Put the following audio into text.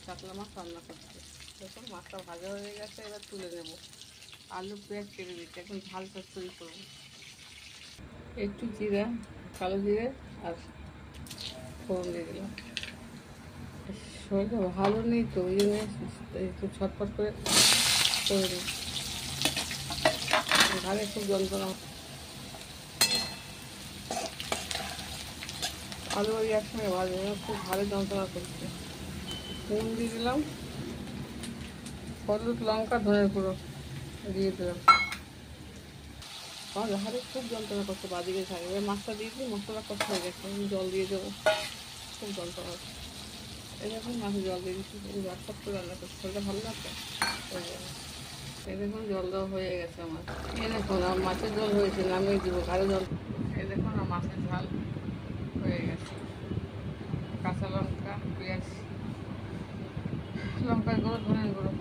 কাতলা মাছ রান্না করছি। দেখুন মাছটা ভাজা হয়ে গেছে, এবার তুলে নেব। আলু পেঁয়াজ কেটে দিচ্ছি, এখন ঝাল চচ্চড়ি করবো। একটু জিরা, কালো জিরে আর ফোড়ন দিয়ে দিলাম। শরীরটা ভালো নেই তো, ওই জন্য একটু ছটফট করে দিই। ঘাড়ে খুব যন্ত্রণা। আলু ওই একসঙ্গে ভাজবে, খুব ঘাড়ে যন্ত্রণা করছে। নুন দিয়ে দিলাম, হলুদ, লঙ্কা, ধনের গুঁড়ো দিয়ে দিলাম। আমার ঘাড়ে খুব যন্ত্রণা করছে, বাদিকে থাকে। এবার মাছটা দিয়ে দিই, মশলা কষ্ট হয়ে গেছে, আমি জল দিয়ে দেবো। খুব যন্ত্রণা হচ্ছে। এই দেখুন মাছে জল দিয়ে দিচ্ছি, ঝটফট করে রান্না করছি, শরীরটা ভালো লাগছে। এই দেখুন জল দেওয়া হয়ে গেছে আমার। এই দেখুন আমার মাছের জল হয়েছে, নামিয়ে দিব। ঘাড়ে জল। এই দেখুন আমার মাছের ঝাল হয়ে গেছে। কাঁচা লঙ্কা, পেঁয়াজ, লঙ্কার গুঁড়ো, ধনের গুঁড়ো